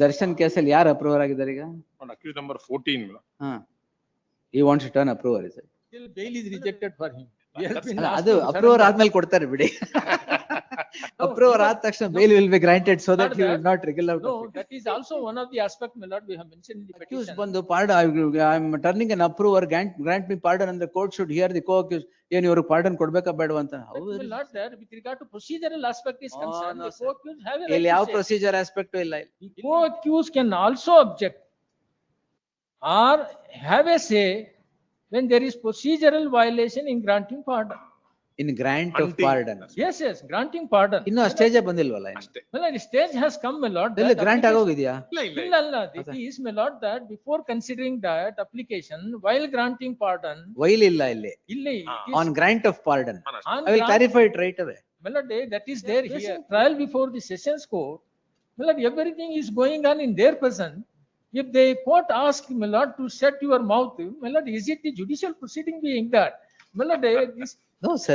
ದರ್ಶನ್ ಕೇಸಲ್ಲಿ ಯಾರು ಅಪ್ರೂವರ್ ಆಗಿದ್ದಾರೆ ಈಗ? On accused number 14. He wants to turn approver, is it? Still bail is rejected for him. We have been ಅಲ್ಲ, asked ಅದು to approver surrender. ಆದ್ಮೇಲೆ ಕೊಡ್ತಾರೆ ಬಿಡಿ. ಅಪ್ರೂವರ್ ಆದ ತಕ್ಷಣ bail will be granted so that he will not regular. No, that is also one of the aspect, my lord, we have mentioned in the Accused petition. ಬಂದು pardon, I am turning an approver, grant me pardon, and the court should hear the co-accused. ಏನು ಇವ್ರಿಗೆ pardon ಕೊಡ್ಬೇಕಾ ಬೇಡವಾ ಅಂತ? But my lord, there with regard to procedural aspect is concerned, no, the sir. co-accused have a right ಇಲ್ಲಿ ಯಾವ to say. Procedure aspect ಇಲ್ಲ. The co-accused can also object or have a say when there is procedural violation in granting pardon. In grant of Hunting. pardon. Yes, granting pardon. ಇನ್ನು ಆ stage ಬಂದಿಲ್ವಲ್ಲ? ಅಷ್ಟೇ. Well, the stage has come, my lord. ಇಲ್ಲಿ that grant application- ಆಗೋಗಿದ್ಯಾ? ಇಲ್ಲ, it is, my lord, that before considering that application, while granting pardon, while ಇಲ್ಲ ಇಲ್ಲಿ. illi, it is On grant of pardon. on I will grant- clarify it right away. my lord, that is there here. Trial before the sessions court, my lord, everything is going on in their presence. If the court asks, my lord, to shut your mouth, my lord, is it the judicial proceeding being that? My lord, this. No, sir,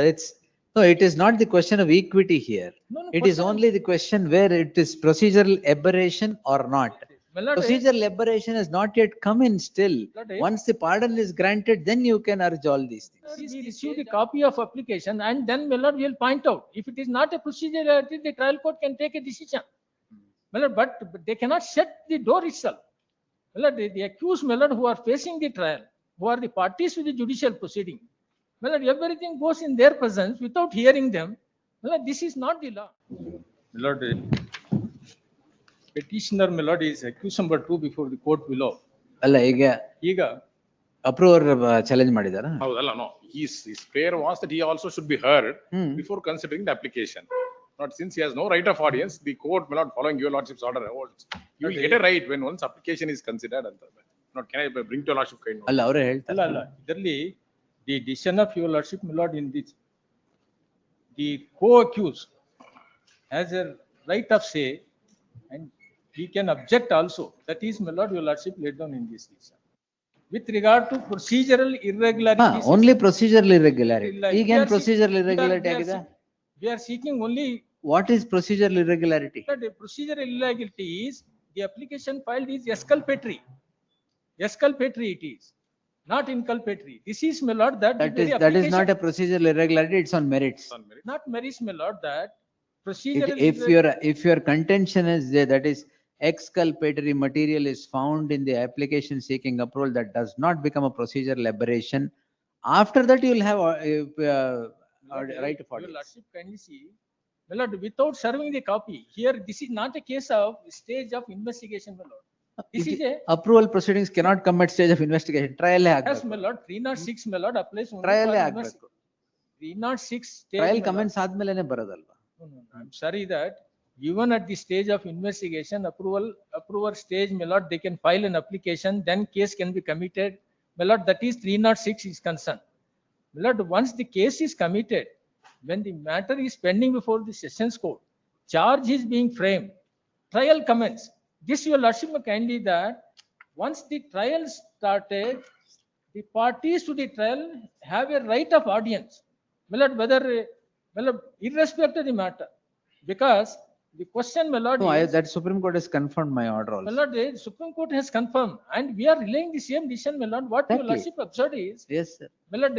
it is not the question of equity here. No, It is only the question where it is procedural aberration or not. My lord, Procedural aberration has not yet come in still. Lord, Once the pardon is granted, then you can urge all these things. we receive the copy of application and then, my lord, we will point out. If it is not a procedural, the trial court can take a decision. My lord, but they cannot shut the door itself. My lord, the accused, my lord, who are facing the trial, who are the parties to the judicial proceeding, my lord, everything goes in their presence without hearing them. My lord, this is not the law. My lord, petitioner, my lord, is accused number 2 before the court below. ಅಲ್ಲ, ಈಗ Ega, approver challenge ಮಾಡಿದಾರ? ಹೌದಲ್ಲ, no. His prayer was that he also should be heard before considering the application. Not since he has no right of audience, the court may not following your lordship's order holds. You will get a right when once application is considered. Not can I bring to your lordship kind of. ಅಲ್ಲ, ಅವರೇ ಹೇಳ್ತಾರೆ. ಅಲ್ಲ, ಇದರಲ್ಲಿ the decision of your lordship, my lord, in this, the co-accused has a right of say and he can object also. That is, my lord, your lordship laid down in this decision. With regard to procedural irregularities. Only procedural irregularity. Like, ಈಗ ಏನ್ procedural irregularity ಆಗಿದೆ? We are seeking only. What is procedural irregularity? The procedural irregularity is the application filed is exculpatory. Exculpatory it is, not inculpatory. This is, my lord, that. That is not a procedural irregularity, it's on merits. Not merits, my lord, that procedural. If your contention is there, that is exculpatory material is found in the application seeking approval, that does not become a procedural aberration. After that, you will have right of Your audience. lordship kindly see, my lord, without serving the copy, here this is not a case of stage of investigation, my lord. This is a. Approval proceedings cannot come at stage of investigation. Trial Yes, my lord, 306, my lord, applies only Trial for ಆಗ್ಬೇಕು. 306 stage. Trial my lord. Comments ಆದ್ಮೇಲೆನೆ ಬರೋದಲ್ವಾ? No, I'm sorry that even at the stage of investigation, approval stage, my lord, they can file an application, then case can be committed. My lord, that is 306 is concerned. My lord, once the case is committed, when the matter is pending before the sessions court, charge is being framed, trial commence. This your lordship may kindly that once the trial started, the parties to the trial have a right of audience. My lord, whether, my lord, irrespective of the matter, because the question, my lord, No, is, that Supreme Court has confirmed my order my also. lord, the Supreme Court has confirmed, and we are relaying the same decision, my lord. What your Exactly. lordship observed is, Yes, sir. my lord,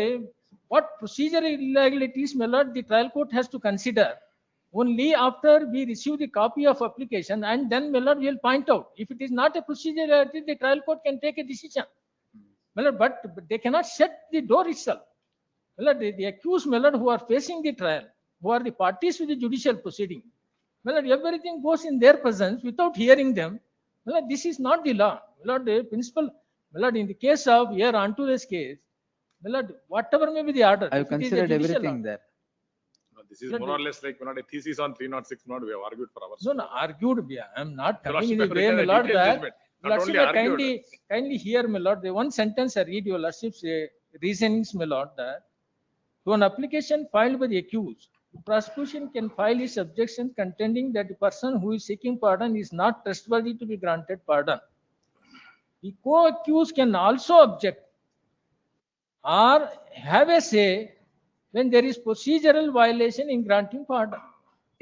what procedural irregularities, my lord, the trial court has to consider only after we receive the copy of application, and then, my lord, we will point out. If it is not a procedural irregularity, the trial court can take a decision. My lord, but they cannot shut the door itself. My lord, the accused, my lord, who are facing the trial, who are the parties to the judicial proceeding, my lord, everything goes in their presence without hearing them. My lord, this is not the law. My lord, the principle, my lord, in the case of here onto this case, my lord, whatever may be the order. I have if it is a considered judicial everything order. there. No, this is more or less like a thesis on 306. We have argued for hours. No, argued, I am not Your coming in lordship the has way, my written a lord, detailed that. judgment, Your not lordship, only argued. kindly hear, my lord, the one sentence I read your lordship's reasonings, my lord, that to an application filed by the accused, the prosecution can file its objection contending that the person who is seeking pardon is not trustworthy to be granted pardon. The co-accused can also object or have a say when there is procedural violation in granting pardon.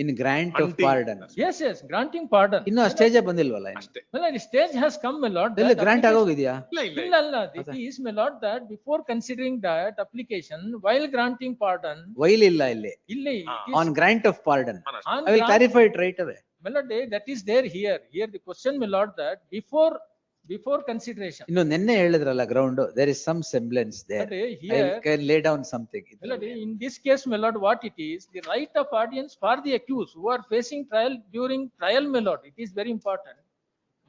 In grant of Until- pardon. Yes, yes, granting pardon. ಇನ್ನು ಆ stage ಬಂದಿಲ್ವಲ್ಲ ಇನ್ನು. ಅಷ್ಟೇ. Well, the stage has come, my lord. ಇಲ್ಲ that grant application- ಆಗೋಗಿದ್ಯಾ? ಇಲ್ಲ, ಇಲ್ಲ, it is, my lord, that before considering that application, while granting pardon, while ಇಲ್ಲ ಇಲ್ಲಿ. ಇಲ್ಲಿ, it On is grant of pardon. on I will grant- clarify it right away. my lord, that is there here. Here the question, my lord, that before consideration. ಇನ್ನು ನಿನ್ನೆ ಹೇಳಿದ್ರಲ್ಲ ground, there is some semblance there. But I here, can lay down something. my lord, in this case, my lord, what it is, the right of audience for the accused who are facing trial during trial, my lord, it is very important.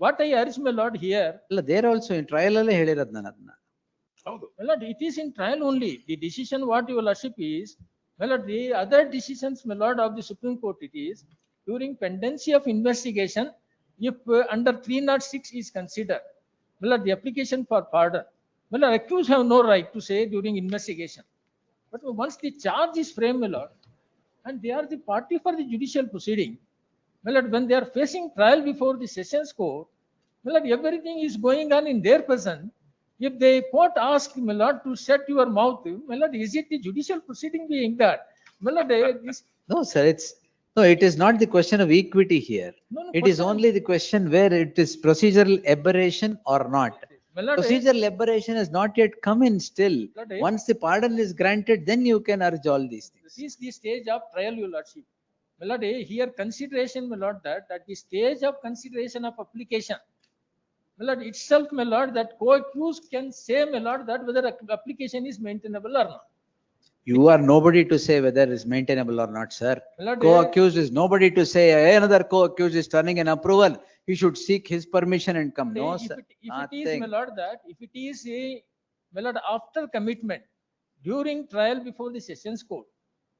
What I urge, my lord, here, ಇಲ್ಲ there also in trial ಅಲ್ಲೇ ಹೇಳಿರೋದು ನಾನು ಅದನ್ನ. ಹೌದು. my lord, it is in trial only. The decision what your lordship is, my lord, the other decisions, my lord, of the Supreme Court, it is during pendency of investigation, if under 306 is considered, my lord, the application for pardon, my lord, accused have no right to say during investigation. But once the charge is framed, my lord, and they are the party for the judicial proceeding, my lord, when they are facing trial before the sessions court, my lord, everything is going on in their person. If the court asks, my lord, to shut your mouth, my lord, is it the judicial proceeding being that? My lord, this, No, sir, it is not the question of equity here. No, no, It is question- only the question where it is procedural aberration or not. my lord, Procedural aberration has not yet come in still. Lord, Once the pardon is granted, then you can urge all these this things. is the stage of trial, your lordship. My lord, here consideration, my lord, that at the stage of consideration of application, my lord, itself, my lord, that co-accused can say, my lord, that whether application is maintainable or not. You are nobody to say whether it's maintainable or not, sir. My lord, Co-accused is nobody to say, "Hey, another co-accused is turning an approval. He should seek his permission and come." No, if sir. it is, Nothing. my lord, that if it is a, my lord, after commitment, during trial before the sessions court,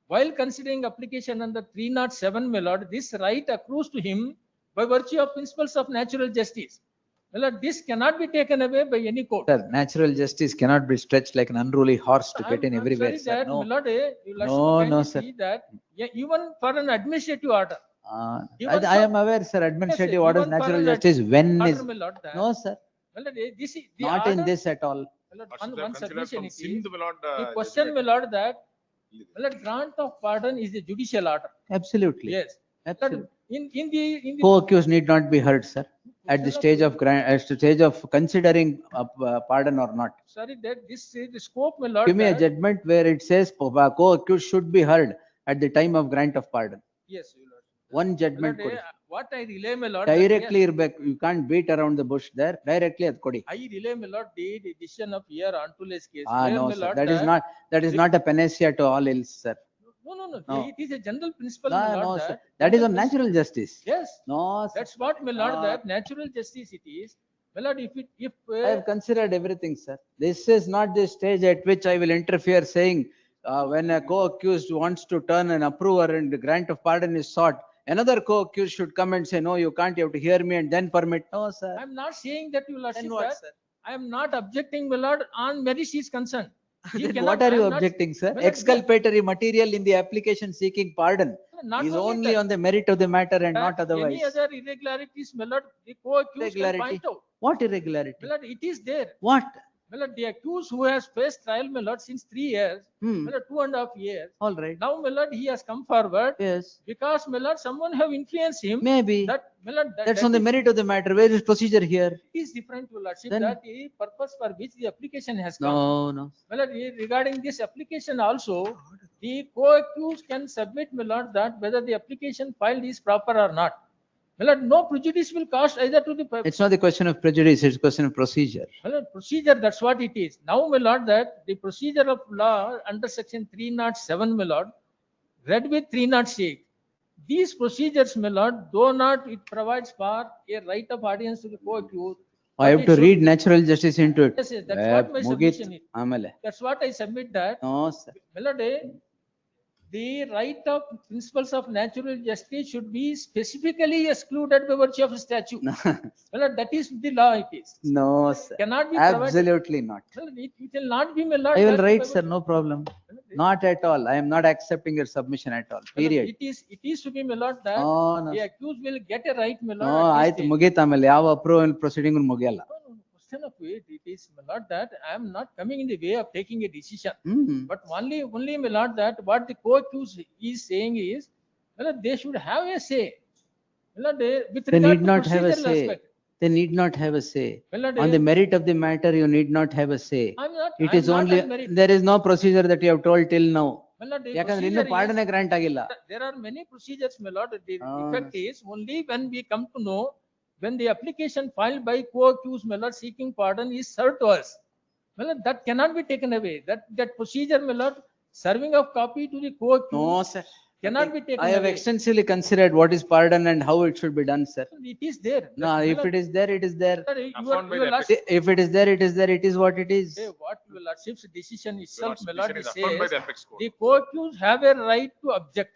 while considering application under 307, my lord, this right accrues to him by virtue of principles of natural justice. My lord, this cannot be taken away by any court. Sir, natural justice cannot be stretched like an unruly horse to get in I'm everywhere, sorry sir. that, No. my lord, you No, kindly no, sir. see that, even for an administrative order. Even I for- am aware, sir, administrative Yes, order is even for natural an justice when order, is, my lord, that- no, sir, my lord, this is the not in order- this at all. my lord, Or should they have one considered submission from it is, Sindh, my lord, the question, my judgment? lord, that, my lord, grant of pardon is the judicial order. Absolutely. Yes. Absolutely. In the. Co-accused need not be heard, sir, at the stage of stage of considering pardon or not. Sorry, that this is the scope, my lord. Give me a that- judgment where it says co-accused should be heard at the time of grant of pardon. Yes, my lord. One My judgment lord, ಕೊಡಿ. what I relay, my lord. that- Directly ಇರ್ಬೇಕು. You can't beat around the bush there. Directly ಅದ್ ಕೊಡಿ. I relay, my lord, the decision of here Antules case. Ah, where, no, my sir, lord, that is not a panacea to all ills, sir. No. No. It is a general principle, No, my no, lord, sir. that. That is on general natural justice. principle- Yes, No, sir. that's what, my lord, Ah. that natural justice it is. My lord, if. I have considered everything, sir. This is not the stage at which I will interfere saying, when a co-accused wants to turn an approver and the grant of pardon is sought, another co-accused should come and say, "No, you can't, you have to hear me and then permit." No, sir. I'm not saying that you lordship Then what, that. sir? I am not objecting, my lord, on merits is concerned. He Then cannot- what are I you am not- objecting, sir? My lord, Exculpatory material in the application seeking pardon Not is only only that, on the merit of the matter and not that otherwise. Any other irregularities, my lord, the co-accused can Irregularity. point out. What irregularity? My lord, it is there. What? My lord, the accused who has faced trial, my lord, since 3 years, Hmm. my lord, 2.5 years. All right. Now, my lord, he has come forward Yes, because, my lord, someone have influenced him. maybe. That, my lord, That's that on the merit of the matter. Where is procedure here? is different, your lordship, Then- that the purpose for which the application has come. No, no. My lord, regarding this application also, the co-accused can submit, my lord, that whether the application filed is proper or not. My lord, no prejudice will cause either to the. It's not the question of prejudice, it's a question of procedure. My lord, procedure, that's what it is. Now, my lord, that the procedure of law under section 307, my lord, read with 306. These procedures, my lord, though not, it provides for a right of audience to the co-accused. I have but it to should- read natural justice into it. Yes, yes, that's what my ಮುಗೀತು submission is. ಆಮೇಲೆ. That's what I submit that. No, sir. My lord, the right of principles of natural justice should be specifically excluded by virtue of statute. My lord, that is the law it is. No, sir. Cannot be provided. Absolutely not. Well, it will not be, my lord. I will that- write, sir, no problem. Not at all. I am not accepting your submission at all, My lord, period. It is to be, my lord, that No, no. the accused will get a right, my lord. No, at this ಆಯ್ತು stage. ಮುಗೀತು ಆಮೇಲೆ ಯಾವ approval proceeding ಮುಗಿಯಲ್ಲ. No, question of it, it is, my lord, that I am not coming in the way of taking a decision. Hmm. But only, my lord, that what the co-accused is saying is, Well, they should have a say. Well, with They regard need to not have a procedural say. aspect. They need not have a say. Well, On the merit of the matter, you need not have a say. It I'm is not only, on merit. there is no procedure that you have told till now. Well, ಯಾಕಂದ್ರೆ ಇನ್ನೂ procedure ಪಾಡನೆ is, grant ಆಗಿಲ್ಲ. there are many procedures, my lord. The Oh, effect no. is only when we come to know, when the application filed by co-accused, my lord, seeking pardon is served to us. Well, that cannot be taken away. That procedure, my lord, serving of copy to the No, co-accused sir. cannot be taken I have away. extensively considered what is pardon and how it should be done, sir. It is there. No, if it is there, it is there. Affirmed by Your the lordship, If it is there, it is there. It is what it is. what your lordship's decision Your itself, lordship my lord, decision it is affirmed by says the apex court. the co-accused have a right to object.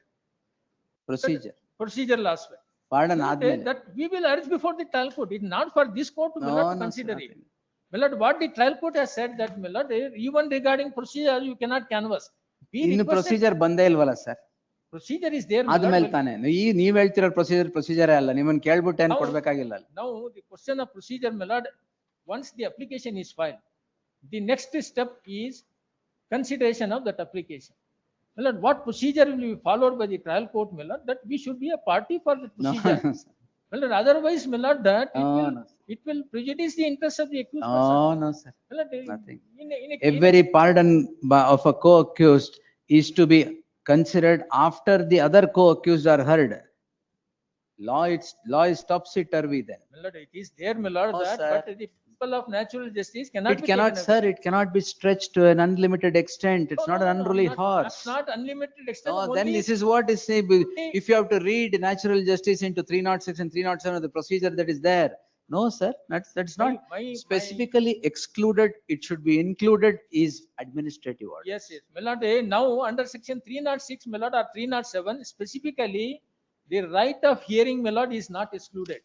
Procedure. Procedural aspect. Pardon That ಆದ್ಮೇಲೆ. that we will urge before the trial court. It's not for this court to, my No, lord, to no, consider sir, it. nothing. My lord, what the trial court has said that, my lord, even regarding procedure, you cannot canvass. We ಇನ್ನು requested, procedure ಬಂದೇ ಇಲ್ವಲ್ಲ sir. procedure is there, my lord, ಆದ್ಮೇಲೆ but ತಾನೇ ನೀವ್ ಹೇಳ್ತಿರೋ ಪ್ರೊಸೀಜರೇ ಅಲ್ಲ, ನಿಮ್ಮನ್ನ ಕೇಳ್ಬಿಟ್ಟು ಏನ್ ಕೊಡ್ಬೇಕಾಗಿಲ್ಲ ಅಲ್ಲಿ. now the question of procedure, my lord, once the application is filed, the next step is consideration of that application. My lord, what procedure will be followed by the trial court, my lord, that we should be a party for the No, procedure. no, sir. Well, otherwise, my lord, that No, no, sir. it will prejudice the interest of the accused person. Oh, no, sir. Well, Nothing. in a Every pardon of a co-accused is to be considered after the other co-accused are heard. Law is topsy-turvy then. my lord, it is there, my lord, No, that, sir. but the principle of natural justice cannot It be cannot, taken sir, away. it cannot be stretched to an unlimited extent. It's No, not no, an no, unruly not- horse. That's not unlimited extent. No, then only- this is what is saying, if you have to read natural justice into 306 and 307 of the procedure that is there. No, sir, that's My- not my- specifically excluded. It should be included is administrative order. Yes, yes. My lord, now under section 306, my lord, or 307, specifically, the right of hearing, my lord, is not excluded.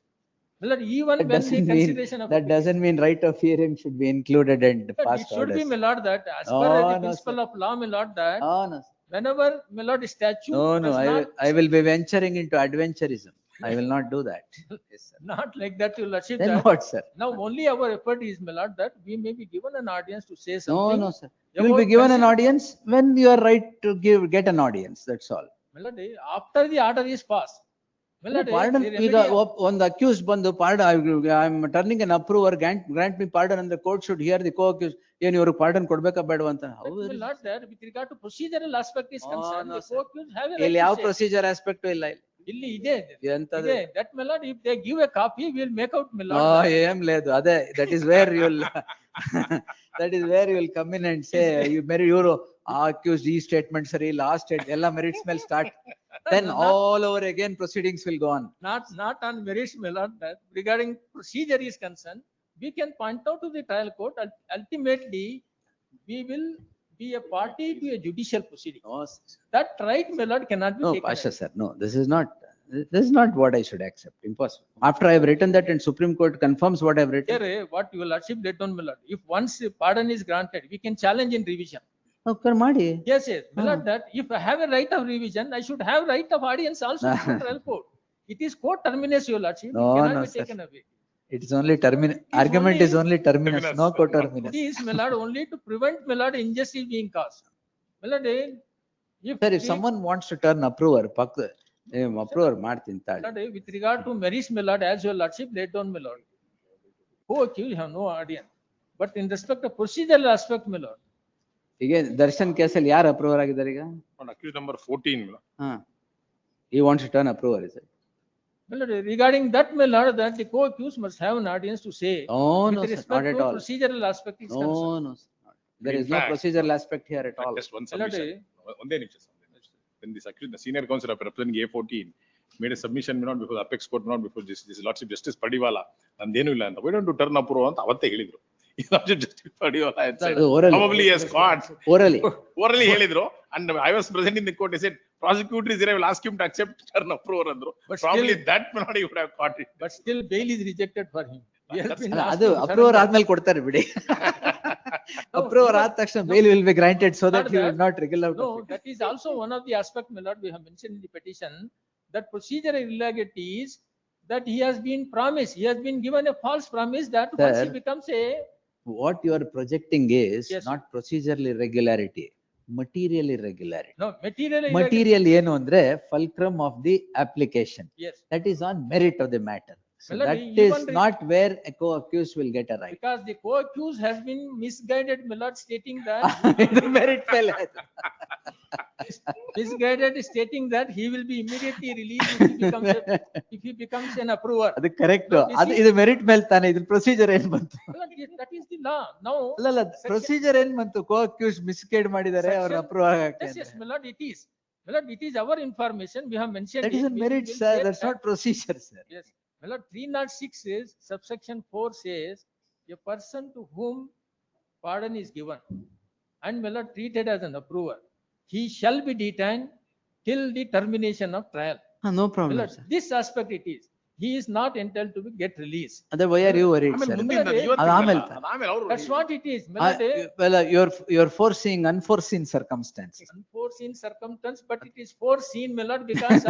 My lord, even That when the doesn't consideration mean, of. that doesn't mean right of hearing should be included and But it passed should be, orders. my lord, that as No, per the no, principle sir. of law, my lord, that Oh, no, sir. whenever, my lord, statute No, no, does I will be venturing into adventurism. I will not do that. Yes, sir. not like that, your lordship. Then that what, sir? Now only our effort is, my lord, that we may be given an audience to say No, something. no, sir. You will be about given an consider- audience when you are right to get an audience, that's all. My lord, after the order is passed. My lord, Pardon, the ಈಗ remedy- ಒಂದು accused ಬಂದು pardon, I am turning an approver, grant me pardon and the court should hear the co-accused, ಏನ್ ಇವ್ರಿಗೆ pardon ಕೊಡ್ಬೇಕಾ ಬೇಡವಾ ಅಂತ. How But, my is- lord, that with regard to procedural aspect is Oh, concerned, no, the sir. co-accused have a right ಇಲ್ಲಿ to ಯಾವ say. Procedure aspect ಇಲ್ಲ ಇಲ್ಲಿ. ಇಲ್ಲಿ ಇದೆ. ಎಂತದು? ಇದೆ. That, my lord, if they give a copy, we will make out, my No, lord. that- ఏం లేదు అదే, that is where you will that is where you will come in and say ಇವರು accused ಈ statement ಸರಿ ಇಲ್ಲ, ಆ state ಎಲ್ಲ merits ಮೇಲೆ start, then all over again proceedings will go on. Not on merits, my lord, that regarding procedure is concerned, we can point out to the trial court, ultimately, we will be a party to a judicial proceeding. No, That right, my lord, cannot be no, taken Pasha away. sir, no, this is not what I should accept. Impossible. After I have written that and Supreme Court confirms what I have written. Here, what your lordship laid down, my lord, if once pardon is granted, we can challenge in revision. Okay, ಮಾಡಿ. Yes, yes, my lord, that if I have a right of revision, I should have right of audience also in the trial court. It is court terminus, your lordship, it No, cannot no, be sir. taken away. It is only terminus, argument is only terminus, Terminus. no It coterminus. It is, my lord, only to prevent, my lord, injustice being caused. My lord, if. Sir, if the- someone wants to turn approver, approver ಮಾಡ್ತೀನಿ my ತಾಳಿ. lord, with regard to merits, my lord, as your lordship laid down, my lord, co-accused have no audience. But in respect of procedural aspect, my lord, ಈಗ ದರ್ಶನ್ ಕೇಸಲ್ಲಿ ಯಾರು approver ಆಗಿದ್ದಾರೆ ಈಗ? On accused number 14, my lord. ಹಾ. He wants to turn approver, is it? my lord, regarding that, my lord, that the co-accused must have an audience to say. No, With no, sir, respect not at to all. procedural aspect is concerned. No, no, sir, not. There In is no fact, procedural aspect here at all. Just one My lord, submission. ಒಂದೇ ನಿಮಿಷ. When this accused, the senior counsel representing A14 made a submission, not before the apex court, not before this lordship justice Padiwala, ನಂದೇನು ಇಲ್ಲ ಅಂತ, we don't do turn approval ಅಂತ ಅವತ್ತೇ ಹೇಳಿದ್ರು. ಈ lordship justice Padiwala had said, ಅದು orally. probably has caught. Orally. Orally ಹೇಳಿದ್ರು, and I was present in the court, they said, prosecutor is here, I will ask him to accept turn approval ಅಂದ್ರು. But Probably still- that melody would have caught it. But still bail is rejected for him. He has been ಅಲ್ಲ, asked ಅದು to approver surrender. ಆದ್ಮೇಲೆ ಕೊಡ್ತಾರೆ ಬಿಡಿ. Approver ಆದ ತಕ್ಷಣ bail will be granted so that Not he will that. not wriggle out No, of it. that is also one of the aspect, my lord, we have mentioned in the petition, that procedural irregularities, that he has been promised, he has been given a false promise that once he Sir. becomes a, What you are projecting is Yes, sir. not procedural irregularity. material irregularity. No, material. Material ಏನು ಅಂದ್ರೆ fulcrum of the application. Yes. That is on merit of the matter. So Well, that even is not where a co-accused will get a right. Because the co-accused has been misguided, my lord, stating that ಇದು merit ಮೇಲೆ ಆಯ್ತು. misguided, stating that he will be immediately released if he becomes an approver. ಅದು correct. No, this ಅದು is- ಇದು merit ಮೇಲೆ ತಾನೆ, ಇದು procedure ಏನ್ ಬಂತು? My lord, that is the law. Now. ಅಲ್ಲ ಪ್ರೊಸೀಜರ್ ಏನ್ ಬಂತು? ಕೋ-ಅಕ್ಯೂಸ್ ಮಿಸ್ಗೈಡ್ ಮಾಡಿದ್ದಾರೆ, ಅವ್ರ Section- ಅಪ್ರೂವ್ ಆಗಕ್ಕೆ. Yes, yes, my lord, it is. My lord, it is our information. We have mentioned. That is a it. We merit, will sir. say That's that- not procedure, sir. Yes, my lord, 306 is subsection 4 says a person to whom pardon is given and my lord treated as an approver, he shall be detained till the termination of trial. No My problem, lord, sir. this aspect it is. He is not entitled to get released. Then why are you worried, ಆಮೇಲೆ sir? ಮುಂದಿನ ಅದೇ- ಇವತ್ತಿನ ಅದು ಆಮೇಲೆ ಅಲ್ಲ, ಅದಾದ್ಮೇಲೆ ಅವ್ರು That's what it is. My lord, Well, you're foreseeing unforeseen circumstances. unforeseen circumstance, but it is foreseen, my lord, because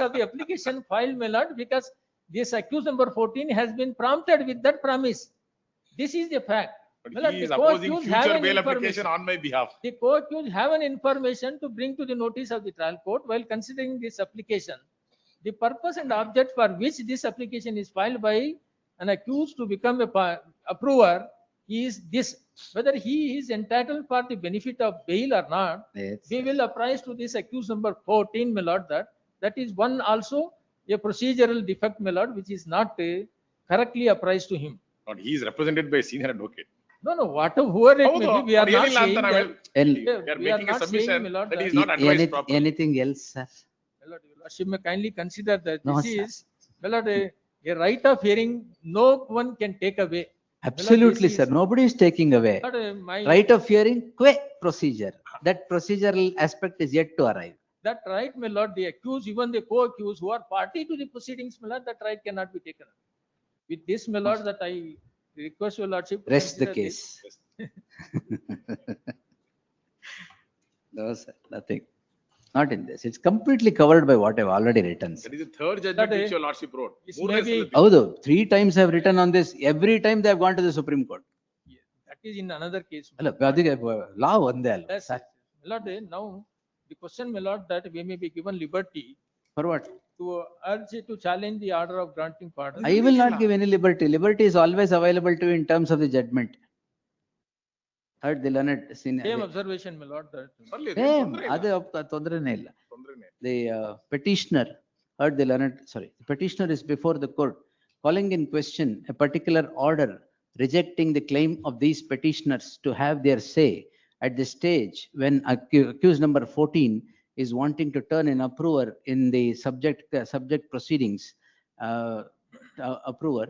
of the application filed, my lord, because this accused number 14 has been prompted with that promise. This is the fact. My lord, He the is opposing co-accused have future an bail information. application on my behalf. The co-accused have an information to bring to the notice of the trial court while considering this application. The purpose and object for which this application is filed by an accused to become a approver is this, whether he is entitled for the benefit of bail or not. Yes. We will apprise to this accused number 14, my lord, that is one also a procedural defect, my lord, which is not correctly apprised to him. Not he is represented by a senior advocate. No, whoever it may ಹೌದು, be, we are ಅವ್ರು not ಏನಿಲ್ಲ saying ಅಂತ that. ನಾವು And we are we are making a not saying, submission my lord, that he is that- not advised properly. Anything else, sir? My lord, your lordship may kindly consider that No, this sir. is, my lord, a right of hearing, no one can take away. Absolutely, this sir. is- Nobody is taking away. But my, Right of hearing, procedure. That procedural aspect is yet to arrive. that right, my lord, the accused, even the co-accused who are party to the proceedings, my lord, that right cannot be taken away. With this, my lord, that I request your lordship. to Rest the consider this. case. No, sir, nothing. Not in this. It's completely covered by what I've already written, sir. That is the third judgment That, which your lordship wrote. this ಮೂರನೇ may be- ಸಲ ಹೌದು, 3 times I've written on this. Every time they have gone to the Supreme Court. That is in another case. ಅಲ್ಲ, ಅದಕ್ಕೆ law ಒಂದೇ ಅಲ್ವಾ, Yes, sir? my lord, now the question, my lord, that we may be given liberty For what? to urge to challenge the order of granting pardon. I will not give any liberty. Liberty is always available to you in terms of the judgment. Heard the learned senior. Same observation, my lord, that. ಬರ್ಲಿ, ಅದೇನ್ Same, ತೊಂದ್ರೆ ಇಲ್ಲ. ಅದು ತೊಂದರೆನೇ ಇಲ್ಲ. ತೊಂದ್ರೆನೇ ಇಲ್ಲ. The petitioner heard the learned, sorry, the petitioner is before the court, calling in question a particular order rejecting the claim of these petitioners to have their say at the stage when accused number 14 is wanting to turn an approver in the subject proceedings, approver,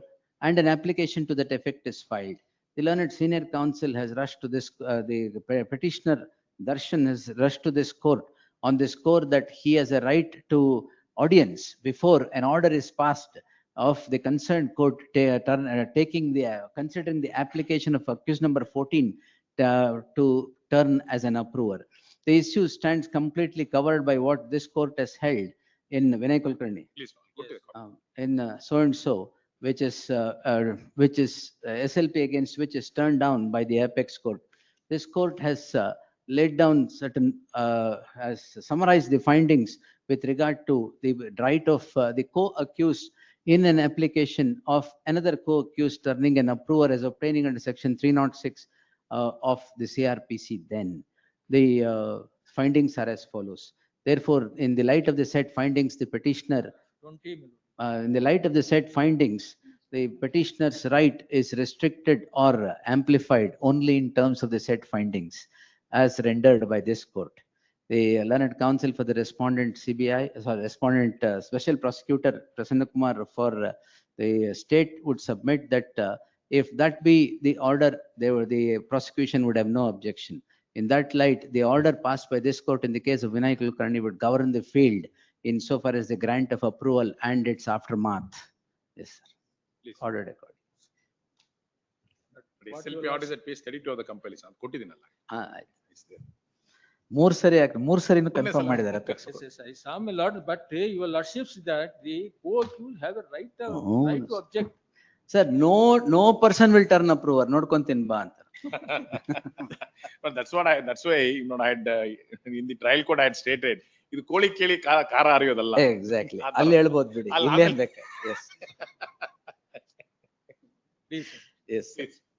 and an application to that effect is filed. The learned senior counsel has rushed to this, the petitioner Darshan has rushed to this court on the score that he has a right to audience before an order is passed of the concerned court considering the application of accused number 14 to turn as an approver. The issue stands completely covered by what this court has held in Vinayak, Please, go to the court. in so and so, which is SLP against which is turned down by the apex court. This court has laid down certain, has summarized the findings with regard to the right of the co-accused in an application of another co-accused turning an approver as obtaining under section 306 of the CRPC. Then the findings are as follows. Therefore, in the light of the said findings, the petitioner 20, my lord. in the light of the said findings, the petitioner's right is restricted or amplified only in terms of the said findings as rendered by this court. The learned counsel for the respondent respondent special prosecutor Prasanna Kumar for the state would submit that if that be the order, the prosecution would have no objection. In that light, the order passed by this court in the case of Vinayak would govern the field insofar as the grant of approval and its aftermath. Yes, sir. Please. Ordered according. But SLP order is at page 32 of the compilation. ಕೊಟ್ಟಿದ್ದೀನಲ್ಲ. It's there. ಮೂರ್ ಸರಿನೂ confirm ಮಾಡಿದ್ದಾರೆ. Yes, yes, I saw, my lord, but your lordships that the co-accused have a right Oh. to object. Sir, no person will turn approver, ನೋಡ್ಕೊಂತೀನಿ ಬಾ ಅಂತ. But that's why, you know, I had, in the trial court I had stated, ಇದು ಕೋಳಿ ಕೇಳಿ ಕಾರ ಅರಿಯೋದಲ್ಲ. Exactly. ಆ ತರ. ಅಲ್ಲಿ ಹೇಳ್ಬೋದು ಬಿಡಿ. ಅಲ್ಲಿ ಇಲ್ಲೇನ್ ಆಮೇಲೆ- ಬೇಕು. Yes. Please. Yes. Please.